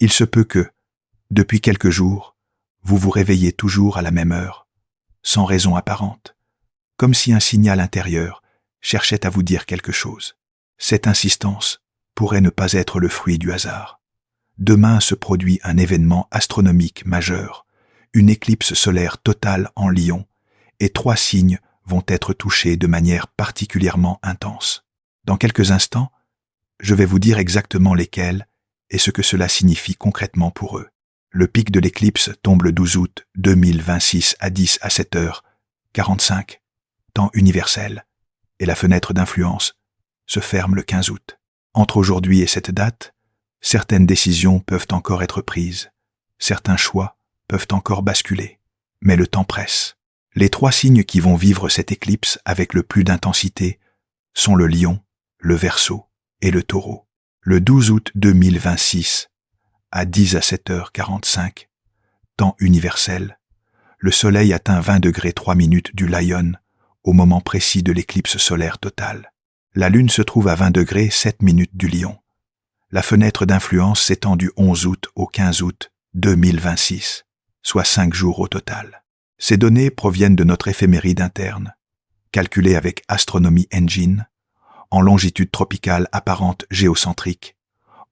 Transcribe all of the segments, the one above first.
Il se peut que, depuis quelques jours, vous vous réveillez toujours à la même heure, sans raison apparente, comme si un signal intérieur cherchait à vous dire quelque chose. Cette insistance pourrait ne pas être le fruit du hasard. Demain se produit un événement astronomique majeur, une éclipse solaire totale en Lion, et 3 signes vont être touchés de manière particulièrement intense. Dans quelques instants, je vais vous dire exactement lesquels et ce que cela signifie concrètement pour eux. Le pic de l'éclipse tombe le 12 août 2026 à 10 à 7h45, temps universel, et la fenêtre d'influence se ferme le 15 août. Entre aujourd'hui et cette date, certaines décisions peuvent encore être prises, certains choix peuvent encore basculer, mais le temps presse. Les 3 signes qui vont vivre cette éclipse avec le plus d'intensité sont le Lion, le Verseau et le Taureau. Le 12 août 2026, à 10 à 7h45, temps universel, le Soleil atteint 20 degrés 3 minutes du Lion au moment précis de l'éclipse solaire totale. La Lune se trouve à 20 degrés 7 minutes du Lion. La fenêtre d'influence s'étend du 11 août au 15 août 2026, soit 5 jours au total. Ces données proviennent de notre éphéméride interne, calculée avec Astronomy Engine, en longitude tropicale apparente géocentrique,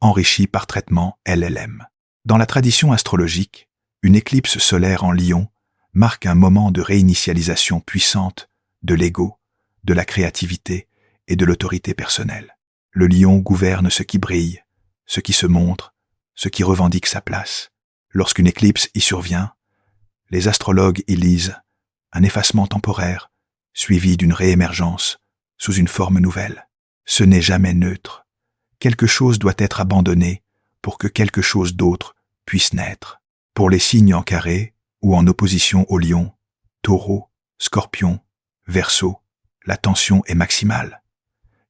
enrichie par traitement LLM. Dans la tradition astrologique, une éclipse solaire en Lion marque un moment de réinitialisation puissante de l'ego, de la créativité et de l'autorité personnelle. Le Lion gouverne ce qui brille, ce qui se montre, ce qui revendique sa place. Lorsqu'une éclipse y survient, les astrologues y lisent un effacement temporaire, suivi d'une réémergence sous une forme nouvelle. Ce n'est jamais neutre. Quelque chose doit être abandonné pour que quelque chose d'autre puisse naître. Pour les signes en carré ou en opposition au Lion, Taureau, Scorpion, Verseau, la tension est maximale,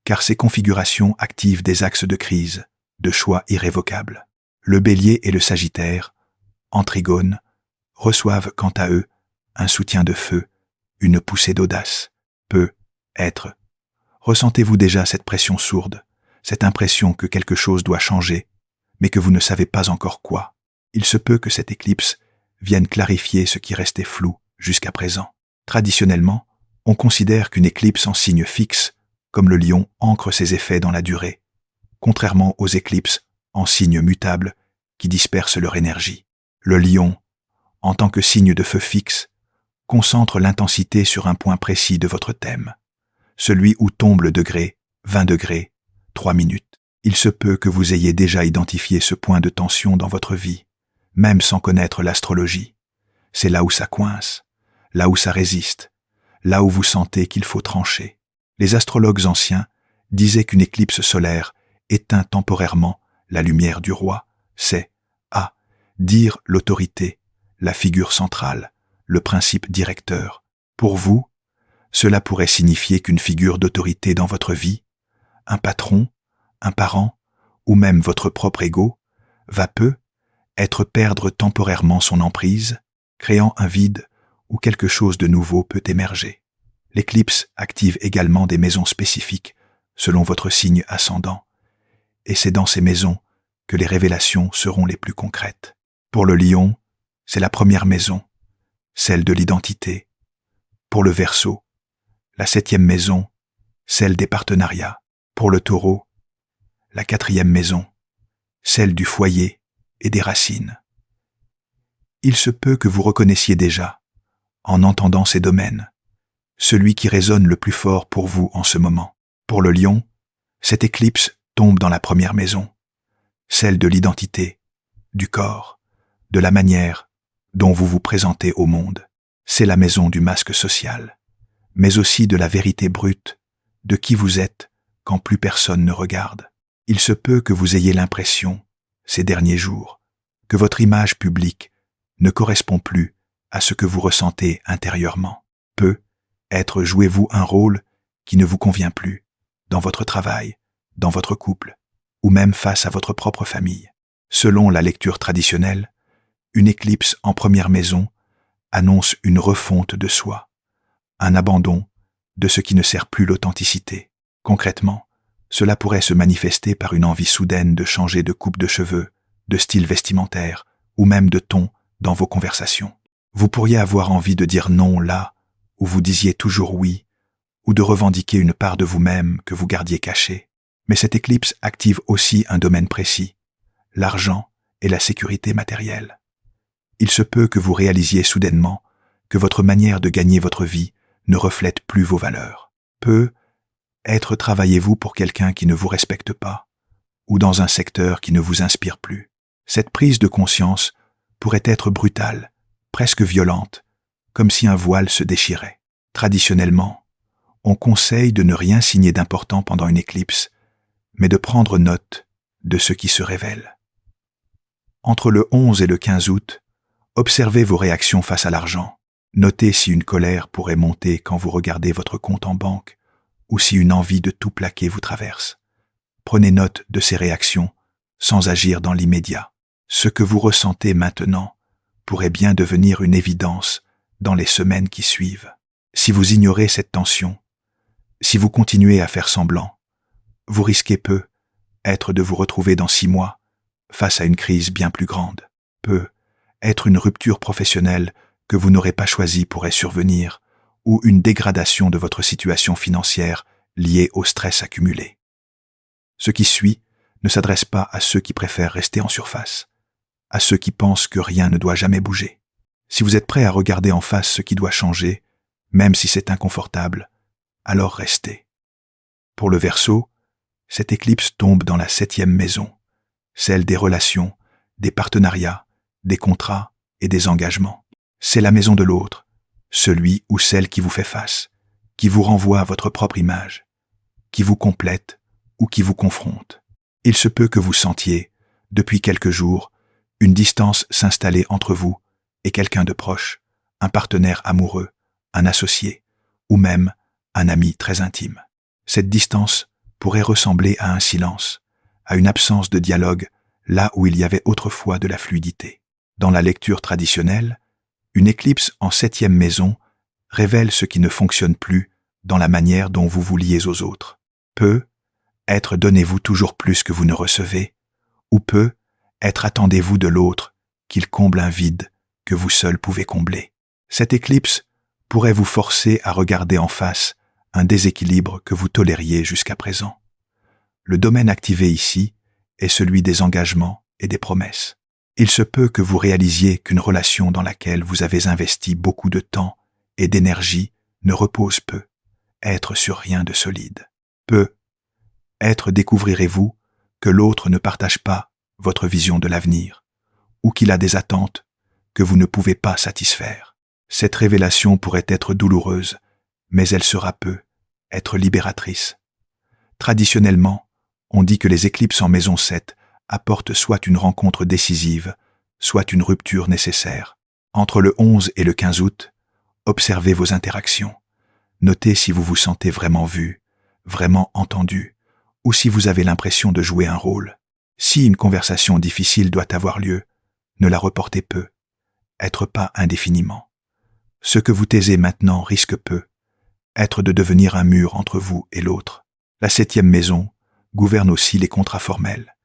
car ces configurations activent des axes de crise, de choix irrévocables. Le Bélier et le Sagittaire, en trigone, reçoivent quant à eux un soutien de feu, une poussée d'audace. Être. Ressentez-vous déjà cette pression sourde, cette impression que quelque chose doit changer, mais que vous ne savez pas encore quoi? Il se peut que cette éclipse vienne clarifier ce qui restait flou jusqu'à présent. Traditionnellement, on considère qu'une éclipse en signe fixe, comme le Lion, ancre ses effets dans la durée, contrairement aux éclipses en signe mutable qui dispersent leur énergie. Le Lion, en tant que signe de feu fixe, concentre l'intensité sur un point précis de votre thème, celui où tombe le degré, 20 degrés, 3 minutes. Il se peut que vous ayez déjà identifié ce point de tension dans votre vie, même sans connaître l'astrologie. C'est là où ça coince, là où ça résiste, là où vous sentez qu'il faut trancher. Les astrologues anciens disaient qu'une éclipse solaire éteint temporairement la lumière du roi. C'est dire l'autorité, la figure centrale, le principe directeur. Pour vous, cela pourrait signifier qu'une figure d'autorité dans votre vie, un patron, un parent, ou même votre propre ego, va perdre temporairement son emprise, créant un vide où quelque chose de nouveau peut émerger. L'éclipse active également des maisons spécifiques selon votre signe ascendant, et c'est dans ces maisons que les révélations seront les plus concrètes. Pour le Lion, c'est la première maison, celle de l'identité. Pour le Verseau, la 7e maison, celle des partenariats. Pour le Taureau, la 4e maison, celle du foyer et des racines. Il se peut que vous reconnaissiez déjà, en entendant ces domaines, celui qui résonne le plus fort pour vous en ce moment. Pour le Lion, cette éclipse tombe dans la première maison, celle de l'identité, du corps, de la manière dont vous vous présentez au monde. C'est la maison du masque social, mais aussi de la vérité brute, de qui vous êtes quand plus personne ne regarde. Il se peut que vous ayez l'impression, ces derniers jours, que votre image publique ne correspond plus à ce que vous ressentez intérieurement. Jouez-vous un rôle qui ne vous convient plus, dans votre travail, dans votre couple, ou même face à votre propre famille. Selon la lecture traditionnelle, une éclipse en première maison annonce une refonte de soi, un abandon de ce qui ne sert plus l'authenticité. Concrètement, cela pourrait se manifester par une envie soudaine de changer de coupe de cheveux, de style vestimentaire ou même de ton dans vos conversations. Vous pourriez avoir envie de dire non là où vous disiez toujours oui, ou de revendiquer une part de vous-même que vous gardiez cachée. Mais cette éclipse active aussi un domaine précis, l'argent et la sécurité matérielle. Il se peut que vous réalisiez soudainement que votre manière de gagner votre vie ne reflète plus vos valeurs. Peut-être travaillez-vous pour quelqu'un qui ne vous respecte pas, ou dans un secteur qui ne vous inspire plus. Cette prise de conscience pourrait être brutale, presque violente, comme si un voile se déchirait. Traditionnellement, on conseille de ne rien signer d'important pendant une éclipse, mais de prendre note de ce qui se révèle. Entre le 11 et le 15 août, observez vos réactions face à l'argent. Notez si une colère pourrait monter quand vous regardez votre compte en banque ou si une envie de tout plaquer vous traverse. Prenez note de ces réactions sans agir dans l'immédiat. Ce que vous ressentez maintenant pourrait bien devenir une évidence dans les semaines qui suivent. Si vous ignorez cette tension, si vous continuez à faire semblant, vous risquez peut-être de vous retrouver dans 6 mois face à une crise bien plus grande. Peut-être une rupture professionnelle que vous n'aurez pas choisie pourrait survenir, ou une dégradation de votre situation financière liée au stress accumulé. Ce qui suit ne s'adresse pas à ceux qui préfèrent rester en surface, à ceux qui pensent que rien ne doit jamais bouger. Si vous êtes prêt à regarder en face ce qui doit changer, même si c'est inconfortable, alors restez. Pour le Verseau, cette éclipse tombe dans la 7e maison, celle des relations, des partenariats, des contrats et des engagements. C'est la maison de l'autre, celui ou celle qui vous fait face, qui vous renvoie à votre propre image, qui vous complète ou qui vous confronte. Il se peut que vous sentiez, depuis quelques jours, une distance s'installer entre vous et quelqu'un de proche, un partenaire amoureux, un associé, ou même un ami très intime. Cette distance pourrait ressembler à un silence, à une absence de dialogue, là où il y avait autrefois de la fluidité. Dans la lecture traditionnelle, une éclipse en 7e maison révèle ce qui ne fonctionne plus dans la manière dont vous vous liez aux autres. Peut-être donnez-vous toujours plus que vous ne recevez, ou peut-être attendez-vous de l'autre qu'il comble un vide que vous seul pouvez combler. Cette éclipse pourrait vous forcer à regarder en face un déséquilibre que vous tolériez jusqu'à présent. Le domaine activé ici est celui des engagements et des promesses. Il se peut que vous réalisiez qu'une relation dans laquelle vous avez investi beaucoup de temps et d'énergie ne repose peut-être sur rien de solide. Peut-être découvrirez-vous que l'autre ne partage pas votre vision de l'avenir, ou qu'il a des attentes que vous ne pouvez pas satisfaire. Cette révélation pourrait être douloureuse, mais elle sera peut-être libératrice. Traditionnellement, on dit que les éclipses en maison 7 apportent soit une rencontre décisive, soit une rupture nécessaire. Entre le 11 et le 15 août, observez vos interactions. Notez si vous vous sentez vraiment vu, vraiment entendu, ou si vous avez l'impression de jouer un rôle. Si une conversation difficile doit avoir lieu, ne la reportez peut-être pas indéfiniment. Ce que vous taisez maintenant risque peut-être de devenir un mur entre vous et l'autre. La 7e maison gouverne aussi les contrats formels,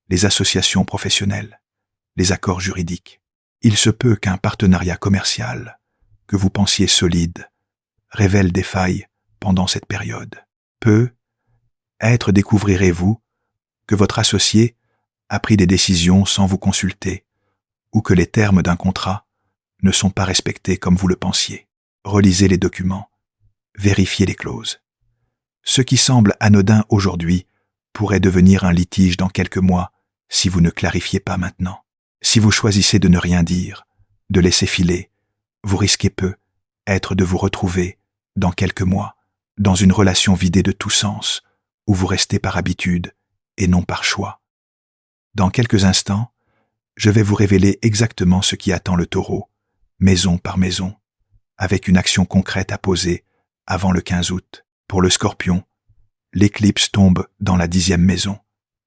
les associations professionnelles, les accords juridiques. Il se peut qu'un partenariat commercial, que vous pensiez solide, révèle des failles pendant cette période. Peut-être découvrirez-vous que votre associé a pris des décisions sans vous consulter, ou que les termes d'un contrat ne sont pas respectés comme vous le pensiez. Relisez les documents, vérifiez les clauses. Ce qui semble anodin aujourd'hui pourrait devenir un litige dans quelques mois si vous ne clarifiez pas maintenant. Si vous choisissez de ne rien dire, de laisser filer, vous risquez peut-être de vous retrouver, dans quelques mois, dans une relation vidée de tout sens, où vous restez par habitude et non par choix. Dans quelques instants, je vais vous révéler exactement ce qui attend le Taureau, maison par maison, avec une action concrète à poser avant le 15 août. Pour le Scorpion, l'éclipse tombe dans la 10e maison,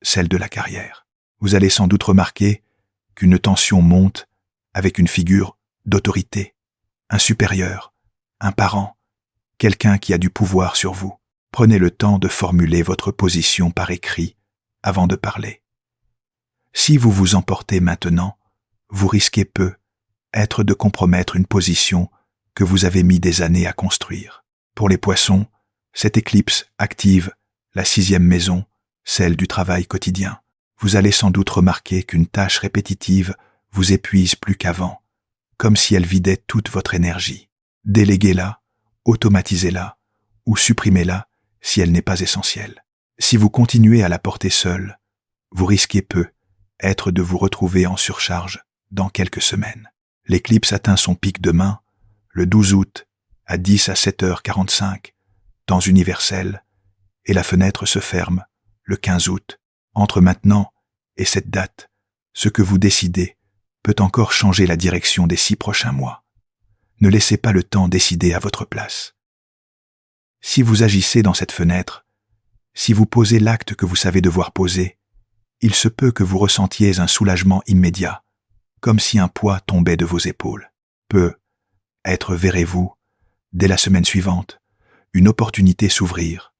celle de la carrière. Vous allez sans doute remarquer qu'une tension monte avec une figure d'autorité, un supérieur, un parent, quelqu'un qui a du pouvoir sur vous. Prenez le temps de formuler votre position par écrit avant de parler. Si vous vous emportez maintenant, vous risquez peu être de compromettre une position que vous avez mis des années à construire. Pour les poissons, cette éclipse active la 6e maison, celle du travail quotidien. Vous allez sans doute remarquer qu'une tâche répétitive vous épuise plus qu'avant, comme si elle vidait toute votre énergie. Déléguez-la, automatisez-la ou supprimez-la si elle n'est pas essentielle. Si vous continuez à la porter seule, vous risquez peu être de vous retrouver en surcharge dans quelques semaines. L'éclipse atteint son pic demain, le 12 août, à 10 à 7h45, temps universel, et la fenêtre se ferme le 15 août. Entre maintenant et cette date, ce que vous décidez peut encore changer la direction des 6 prochains mois. Ne laissez pas le temps décider à votre place. Si vous agissez dans cette fenêtre, si vous posez l'acte que vous savez devoir poser, il se peut que vous ressentiez un soulagement immédiat, comme si un poids tombait de vos épaules. Peut-être verrez-vous, dès la semaine suivante, une opportunité s'ouvrir,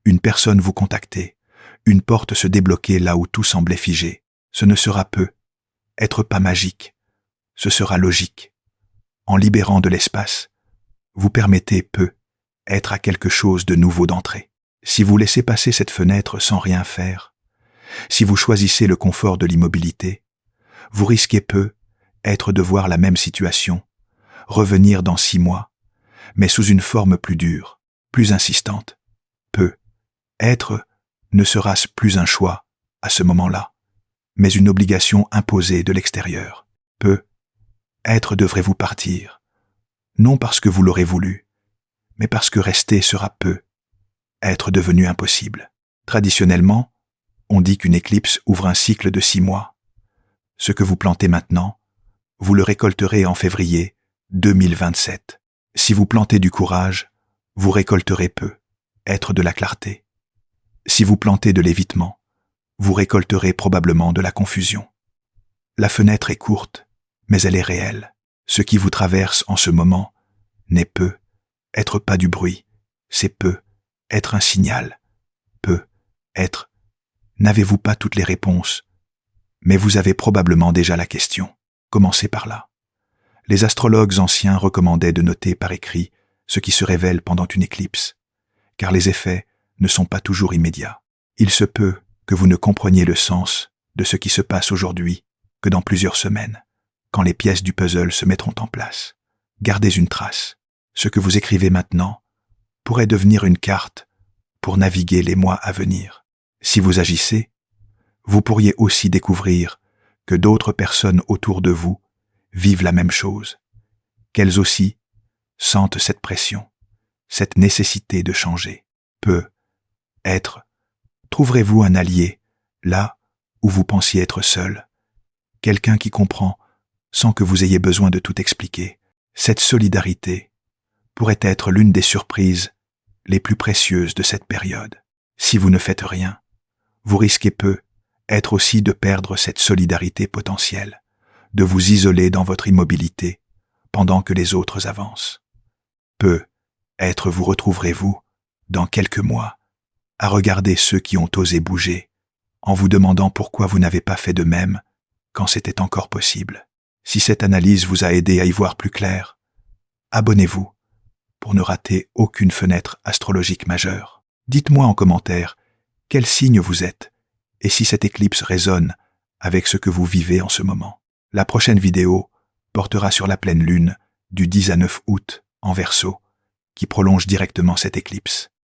une personne vous contacter, une porte se débloquer là où tout semblait figé. Ce ne sera peut-être pas magique, ce sera logique. En libérant de l'espace, vous permettez peut-être à quelque chose de nouveau d'entrer. Si vous laissez passer cette fenêtre sans rien faire, si vous choisissez le confort de l'immobilité, vous risquez peut-être de voir la même situation revenir dans 6 mois, mais sous une forme plus dure, plus insistante. Peut-être ne sera-ce plus un choix à ce moment-là, mais une obligation imposée de l'extérieur. Peut-être devrez-vous partir, non parce que vous l'aurez voulu, mais parce que rester sera peut-être devenu impossible. Traditionnellement, on dit qu'une éclipse ouvre un cycle de 6 mois. Ce que vous plantez maintenant, vous le récolterez en février 2027. Si vous plantez du courage, vous récolterez peut-être de la clarté. Si vous plantez de l'évitement, vous récolterez probablement de la confusion. La fenêtre est courte, mais elle est réelle. Ce qui vous traverse en ce moment n'est peut-être pas du bruit, c'est peut-être un signal. Peut-être n'avez-vous pas toutes les réponses, mais vous avez probablement déjà la question. Commencez par là. Les astrologues anciens recommandaient de noter par écrit ce qui se révèle pendant une éclipse, car les effets ne sont pas toujours immédiats. Il se peut que vous ne compreniez le sens de ce qui se passe aujourd'hui que dans plusieurs semaines, quand les pièces du puzzle se mettront en place. Gardez une trace. Ce que vous écrivez maintenant pourrait devenir une carte pour naviguer les mois à venir. Si vous agissez, vous pourriez aussi découvrir que d'autres personnes autour de vous vivent la même chose, qu'elles aussi sentent cette pression, cette nécessité de changer. Peut-être trouverez-vous un allié là où vous pensiez être seul, quelqu'un qui comprend sans que vous ayez besoin de tout expliquer. Cette solidarité pourrait être l'une des surprises les plus précieuses de cette période. Si vous ne faites rien, vous risquez peut-être aussi de perdre cette solidarité potentielle, de vous isoler dans votre immobilité pendant que les autres avancent. Peut-être vous retrouverez-vous, dans quelques mois, à regarder ceux qui ont osé bouger, en vous demandant pourquoi vous n'avez pas fait de même quand c'était encore possible. Si cette analyse vous a aidé à y voir plus clair, abonnez-vous pour ne rater aucune fenêtre astrologique majeure. Dites-moi en commentaire quel signe vous êtes et si cette éclipse résonne avec ce que vous vivez en ce moment. La prochaine vidéo portera sur la pleine lune du 10 à 9 août en Verseau, qui prolonge directement cette éclipse.